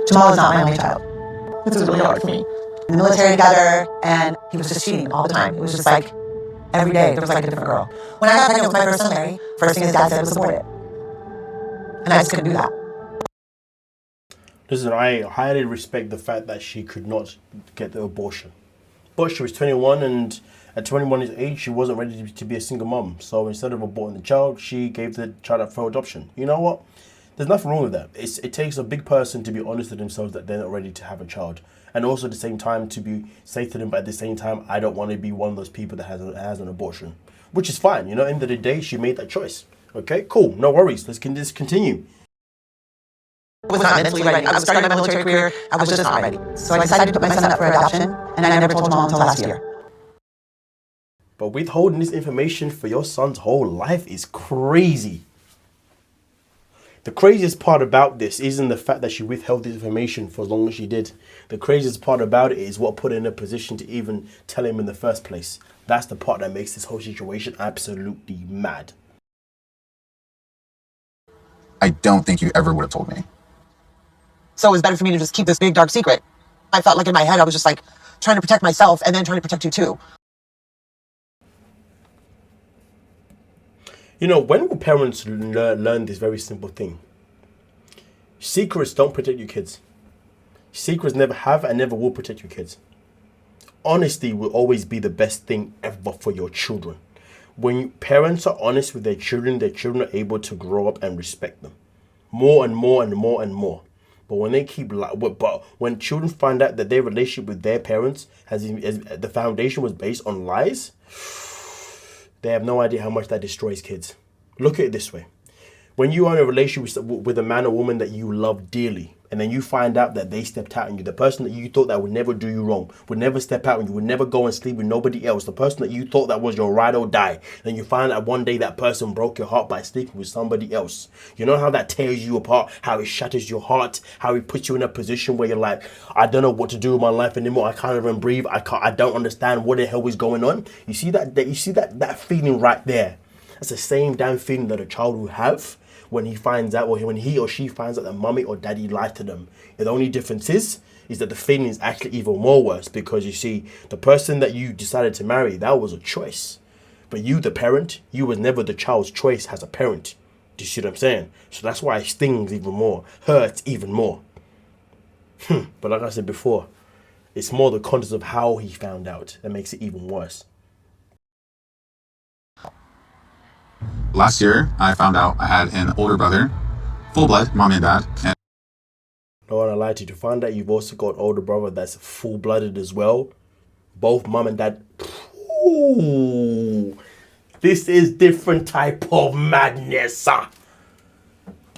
Jamal is not my only child. This was really hard for me. In the military together, and he was just cheating all the time. It was just like every day there was like a different girl. When I got pregnant with my first son, Larry, first thing his dad said was abort it. And I just couldn't do that. Listen, I highly respect the fact that she could not get the abortion. But she was 21, and at 21 years age, she wasn't ready to be a single mom. So instead of aborting the child, she gave the child up for adoption. You know what? There's nothing wrong with that. It takes a big person to be honest with themselves that they're not ready to have a child. And also at the same time to say to them, but at the same time, I don't want to be one of those people that has an abortion. Which is fine. You know, end of the day, she made that choice. Okay, cool. No worries. Let's continue. I was not mentally ready. I was starting my military career. I was just not ready. So I decided to put my son up for adoption, and I never told Jamal until last year. But withholding this information for your son's whole life is crazy. The craziest part about this isn't the fact that she withheld this information for as long as she did. The craziest part about it is what put her in a position to even tell him in the first place. That's the part that makes this whole situation absolutely mad. I don't think you ever would have told me. So it was better for me to just keep this big dark secret. I felt like in my head I was just like trying to protect myself and then trying to protect you too. You know, when will parents learn this very simple thing? Secrets don't protect your kids. Secrets never have and never will protect your kids. Honesty will always be the best thing ever for your children. When parents are honest with their children are able to grow up and respect them. More and more and more and more. But when they when children find out that their relationship with their parents as the foundation was based on lies, they have no idea how much that destroys kids. Look at it this way. When you are in a relationship with a man or woman that you love dearly, and then you find out that they stepped out on you, the person that you thought that would never do you wrong, would never step out on you, would never go and sleep with nobody else, the person that you thought that was your ride or die, then you find out one day that person broke your heart by sleeping with somebody else. You know how that tears you apart, how it shatters your heart, how it puts you in a position where you're like, I don't know what to do with my life anymore, I can't even breathe, I don't understand what the hell is going on. You see that feeling right there? That's the same damn feeling that a child will have when he finds out, or when he or she finds out that mommy or daddy lied to them. The only difference is that the feeling is actually even more worse, because you see, the person that you decided to marry, that was a choice. But you, the parent, you was never the child's choice as a parent. Do you see what I'm saying? So that's why it stings even more, hurts even more. But like I said before, it's more the context of how he found out that makes it even worse. Last year, I found out I had an older brother, full blood, mom and dad. And I don't want to lie to you. To find out you've also got an older brother that's full-blooded as well. Both mom and dad. Ooh, this is different type of madness.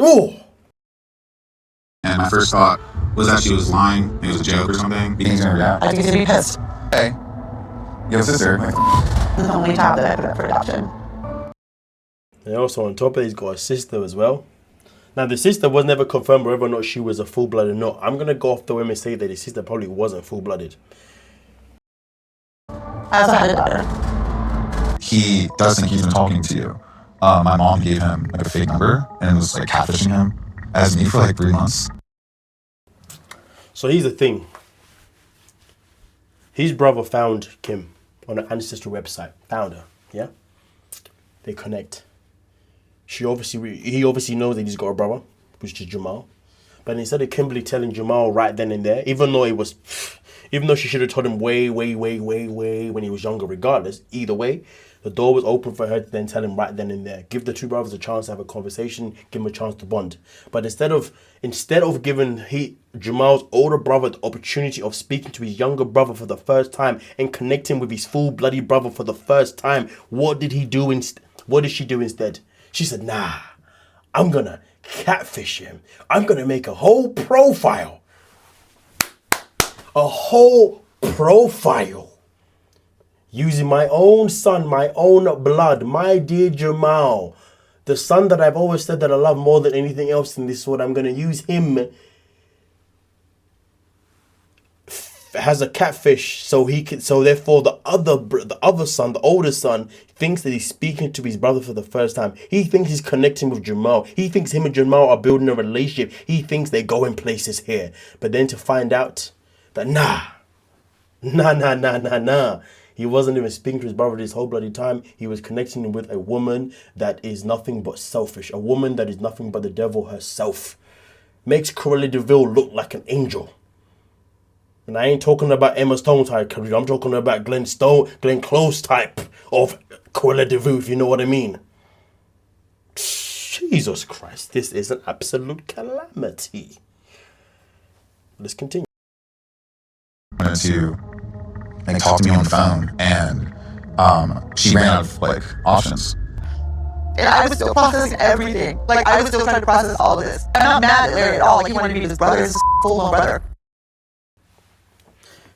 Ooh. And my first thought was that she was lying. It was a joke or something. Because I think he's gonna be pissed. hey, you have a sister. He's the only child that I put up for adoption. And also on top of it, he's got a sister as well. Now the sister was never confirmed whether or not she was a full-blooded or not. I'm going to go off the whim and say that his sister probably wasn't full-blooded. I also had a daughter. He does think he's been talking to you. My mom gave him like a fake number and was like catfishing him as me for like 3 months. So here's the thing. His brother found Kim on an ancestral website. Found her, yeah? They connect. He obviously knows that he's got a brother, which is Jamal. But instead of Kimberly telling Jamal right then and there, even though she should have told him way when he was younger, regardless, either way, the door was open for her to then tell him right then and there. Give the two brothers a chance to have a conversation, give them a chance to bond. But instead of giving Jamal's older brother the opportunity of speaking to his younger brother for the first time and connecting with his full-bloody brother for the first time, what did she do instead? She said, nah, I'm gonna catfish him. I'm gonna make a whole profile. Using my own son, my own blood, my dear Jamal, the son that I've always said that I love more than anything else in this world. I'm gonna use him has a catfish, so he can. So therefore, the other son, the older son, thinks that he's speaking to his brother for the first time. He thinks he's connecting with Jamal. He thinks him and Jamal are building a relationship. He thinks they're going places here. But then to find out that nah. He wasn't even speaking to his brother this whole bloody time. He was connecting with a woman that is nothing but selfish. A woman that is nothing but the devil herself. Makes Cruella de Vil look like an angel. And I ain't talking about Emma Stone type career. I'm talking about Glenn Close type of Cruella de Vil, if you know what I mean. Jesus Christ, this is an absolute calamity. Let's continue. To like talk to me on the phone, and she ran out of like options. And I was still processing everything. Like, I was still trying to process all of this. I'm not mad at Larry at all. Like, he wanted to be with his brother. His full-blown brother.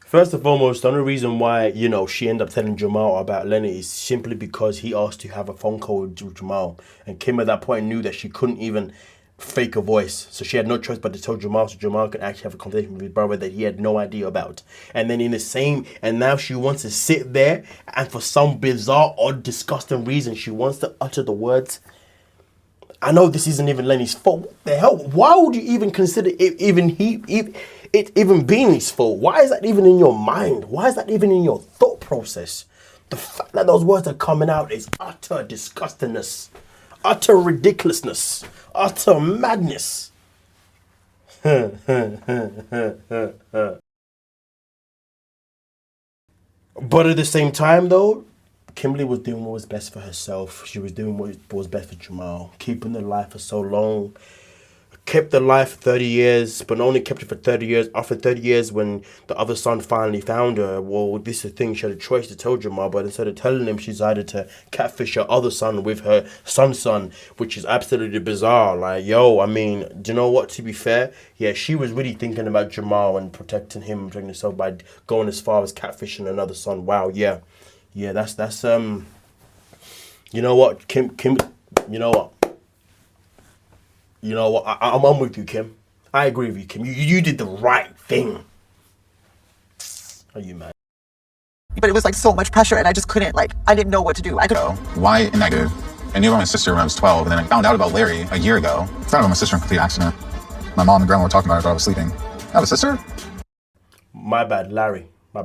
First and foremost, the only reason why, she ended up telling Jamal about Lenny is simply because he asked to have a phone call with Jamal. And Kim at that point knew that she couldn't even fake a voice. So she had no choice but to tell Jamal so Jamal could actually have a conversation with his brother that he had no idea about. And then and now she wants to sit there and for some bizarre, odd, disgusting reason, she wants to utter the words, I know this isn't even Lenny's fault. What the hell? Why would you even consider it even being his fault? Why is that even in your mind? Why is that even in your thought process? The fact that those words are coming out is utter disgustingness, utter ridiculousness, utter madness. But at the same time, though, Kimberly was doing what was best for herself. She was doing what was best for Jamal. Keeping the life for so long. Kept the life for 30 years, but only kept it for 30 years. After 30 years, when the other son finally found her, well, this is the thing. She had a choice to tell Jamal, but instead of telling him, she decided to catfish her other son with her son's son, which is absolutely bizarre. Like, do you know what? To be fair, yeah, she was really thinking about Jamal and protecting him and protecting herself by going as far as catfishing another son. Wow, yeah. Yeah, that's you know what, Kim, you know what, I'm with you, Kim. I agree with you, Kim. You did the right thing. Are you mad? But it was like so much pressure and I just couldn't, I didn't know what to do. Why negative? I knew about my sister when I was 12, and then I found out about Larry a year ago. I found out about my sister in complete accident. My mom and grandma were talking about it while I was sleeping. I have a sister? My bad, Larry. I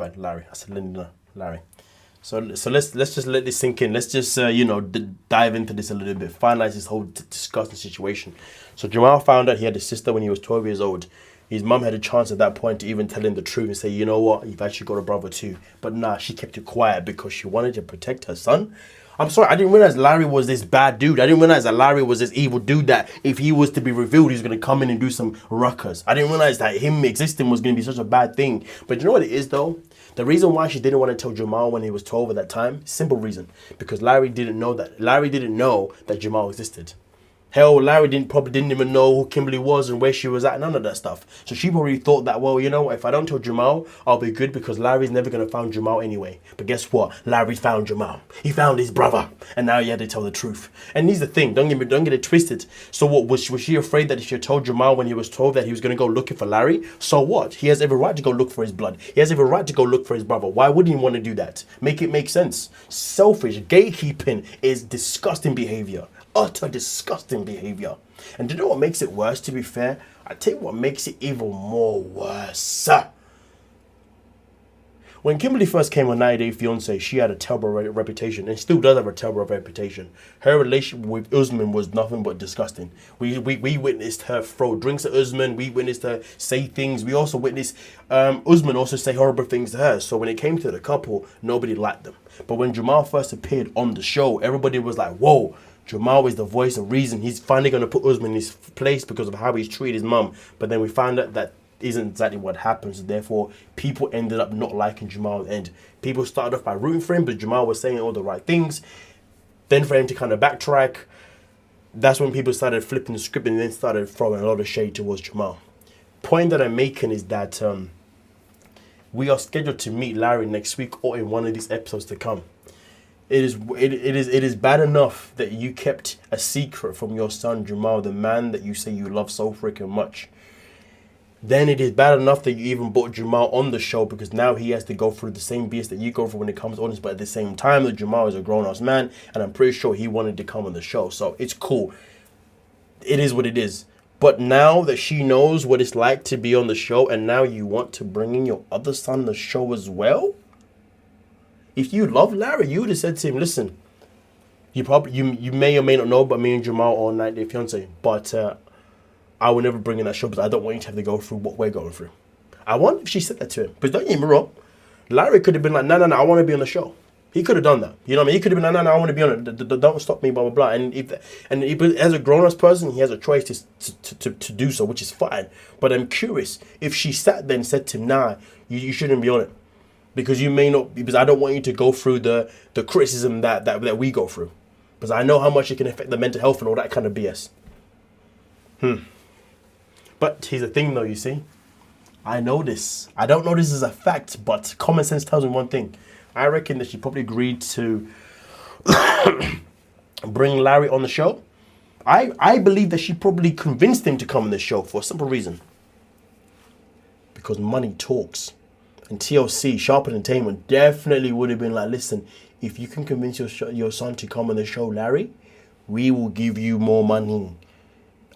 said Linda, Larry. So let's just let this sink in. Let's just dive into this a little bit. Finalize this whole disgusting situation. So Jamal found out he had a sister when he was 12 years old. His mum had a chance at that point to even tell him the truth and say, you know what, you've actually got a brother too. But nah, she kept it quiet because she wanted to protect her son. I'm sorry, I didn't realize Larry was this bad dude. I didn't realize that Larry was this evil dude that if he was to be revealed, he was going to come in and do some ruckus. I didn't realize that him existing was going to be such a bad thing. But you know what it is though? The reason why she didn't want to tell Jamal when he was 12 at that time, simple reason. Because Larry didn't know that Jamal existed. Hell, Larry probably didn't even know who Kimberly was and where she was at, none of that stuff. So she probably thought that, well, you know what, if I don't tell Jamal, I'll be good because Larry's never going to find Jamal anyway. But guess what? Larry found Jamal. He found his brother. And now he had to tell the truth. And here's the thing, don't get it twisted. So what, was she afraid that if she told Jamal when he was 12 that he was going to go looking for Larry? So what? He has every right to go look for his blood. He has every right to go look for his brother. Why wouldn't he want to do that? Make it make sense. Selfish, gatekeeping is disgusting behavior. Utter disgusting behavior. And do you know what makes it worse, to be fair? I tell you what makes it even more worse. When Kimberly first came on 90 Day Fiance, she had a terrible reputation and still does have a terrible reputation. Her relationship with Usman was nothing but disgusting. We witnessed her throw drinks at Usman. We witnessed her say things. We also witnessed Usman also say horrible things to her. So when it came to the couple, nobody liked them. But when Jamal first appeared on the show, everybody was like, whoa, Jamal is the voice of reason. He's finally going to put Usman in his place because of how he's treated his mum. But then we found out that isn't exactly what happens. Therefore, people ended up not liking Jamal at the end. People started off by rooting for him, but Jamal was saying all the right things. Then for him to kind of backtrack, that's when people started flipping the script and then started throwing a lot of shade towards Jamal. Point that I'm making is that we are scheduled to meet Larry next week or in one of these episodes to come. It is bad enough that you kept a secret from your son Jamal, the man that you say you love so freaking much. then it is bad enough that you even brought Jamal on the show, because now he has to go through the same BS that you go through when it comes on this. But at the same time, that Jamal is a grown-ass man, and I'm pretty sure he wanted to come on the show. So it's cool. It is what it is. But now that she knows what it's like to be on the show, and now you want to bring in your other son on the show as well? If you love Larry, you would have said to him, listen, you may or may not know, but me and Jamal are 90 Day Fiance. But I will never bring in that show because I don't want you to have to go through what we're going through. I wonder if she said that to him. But don't get me wrong. Larry could have been like, no, I want to be on the show. He could have done that. You know what I mean? He could have been like, no, I want to be on it. Don't stop me, blah, blah, blah. And as a grown-ass person, he has a choice to do so, which is fine. But I'm curious, if she sat there and said to him, nah, you shouldn't be on it. Because you may not, because I don't want you to go through the criticism that we go through. Because I know how much it can affect the mental health and all that kind of BS. But here's the thing though, you see. I know this. I don't know this is a fact, but common sense tells me one thing. I reckon that she probably agreed to bring Larry on the show. I believe that she probably convinced him to come on the show for a simple reason. Because money talks. And TLC, Sharp Entertainment, definitely would have been like, listen, if you can convince your son to come on the show, Larry, we will give you more money.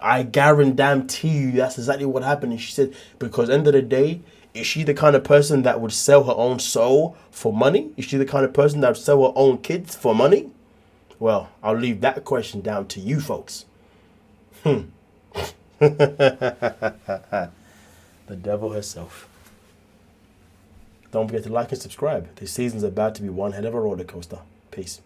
I guarantee you that's exactly what happened. And she said, because end of the day, is she the kind of person that would sell her own soul for money? Is she the kind of person that would sell her own kids for money? Well, I'll leave that question down to you folks. The devil herself. Don't forget to like and subscribe. This season's about to be one hell of a roller coaster. Peace.